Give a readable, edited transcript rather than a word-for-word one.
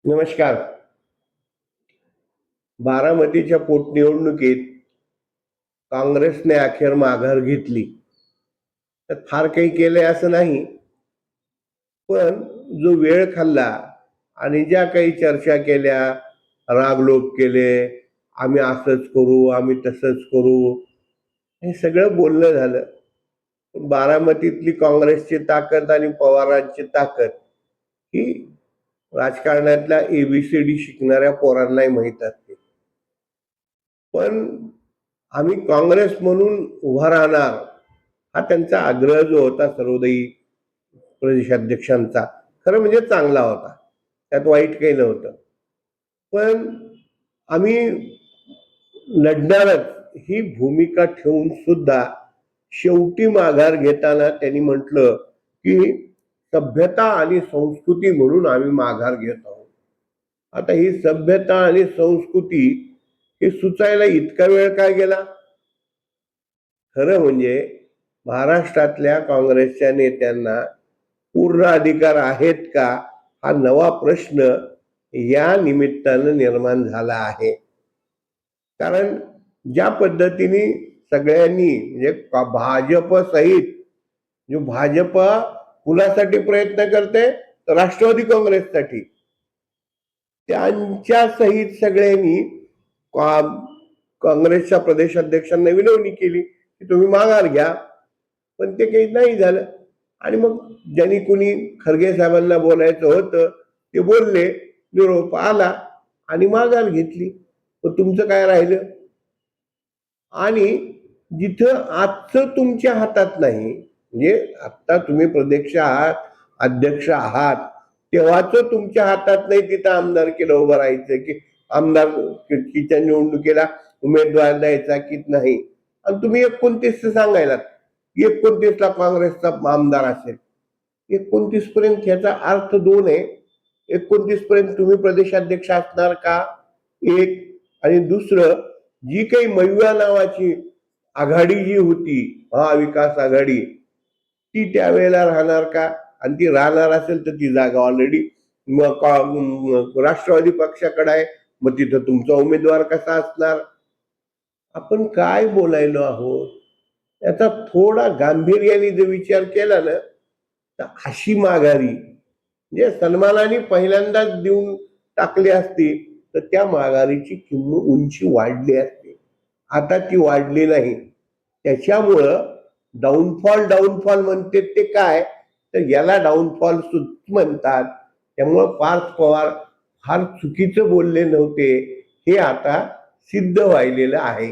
नमस्कार. बारामतीच्या पोटनिवडणुकीत काँग्रेसने अखेर माघार घेतली. तर फार काही केलंय असं नाही, पण जो वेळ खाल्ला आणि ज्या काही चर्चा केल्या, रागलोप केले, आम्ही असंच करू, आम्ही तसंच करू, हे सगळं बोलणं झालं. पण बारामतीतली काँग्रेसची ताकद आणि पवारांची ताकद ही राजकारणातल्या एबीसीडी शिकणाऱ्या पोरांनाही माहीत असते. पण आम्ही काँग्रेस म्हणून उभा राहणार हा त्यांचा आग्रह जो होता सर्वोदयी प्रदेशाध्यक्षांचा, खरं म्हणजे चांगला होता, त्यात वाईट काही नव्हतं. पण आम्ही लढणारच ही भूमिका ठेवून सुद्धा शेवटी माघार घेताना त्यांनी म्हटलं की सभ्यता आणि संस्कृती म्हणून आम्ही माघार घेत आहोत. आता ही सभ्यता आणि संस्कृती हे सुचायला इतका वेळ काय गेला? खरं म्हणजे महाराष्ट्रातल्या काँग्रेसच्या नेत्यांना पूर्ण अधिकार आहेत का, हा नवा प्रश्न या निमित्तानं निर्माण झाला आहे. कारण ज्या पद्धतीने सगळ्यांनी म्हणजे भाजप सहित जो भाजप कुणासाठी प्रयत्न करते, तर राष्ट्रवादी काँग्रेससाठी, त्यांच्या सहित सगळ्यांनी काँग्रेसच्या प्रदेशाध्यक्षांना विनवणी केली की तुम्ही माघार घ्या, पण ते काही नाही झालं. आणि मग ज्यांनी कुणी खरगे साहेबांना बोलायचं होतं ते बोलले, निरोप आला आणि माघार घेतली. तर तुमचं काय राहिलं? आणि जिथं आजचं तुमच्या हातात नाही, म्हणजे आता तुम्ही प्रदेश आहात, अध्यक्ष आहात, तेव्हाच तुमच्या हातात नाही तिथं आमदारकीला उभं राहायचं की आमदारकीच्या निवडणुकीला उमेदवार द्यायचा की नाही. आणि तुम्ही 29 सांगायला, 29 ला काँग्रेसचा आमदार असेल. 29 पर्यंत ह्याचा अर्थ दोन आहे. 29 पर्यंत तुम्ही प्रदेशाध्यक्ष असणार का, एक. आणि दुसरं, जी काही मयुआ नावाची आघाडी जी होती, महाविकास आघाडी, ती त्यावेळेला राहणार का? आणि ती राहणार असेल तर ती जागा ऑलरेडी राष्ट्रवादी पक्षाकडे आहे, मग तिथं तुमचा उमेदवार कसा असणार? आपण काय बोलायलो आहोत याचा थोडा गांभीर्याने जर विचार केला ना, तर अशी माघारी म्हणजे सन्मानाने पहिल्यांदाच देऊन टाकली असती तर त्या माघारीची किंमत उंची वाढली असते. आता ती वाढली नाही. त्याच्यामुळं डाऊनफॉल म्हणते ते काय, तर याला डाऊनफॉल म्हणतात. त्यामुळं पार्थ पवार फार चुकीचं बोलले नव्हते, हे आता सिद्ध व्हायलेलं आहे.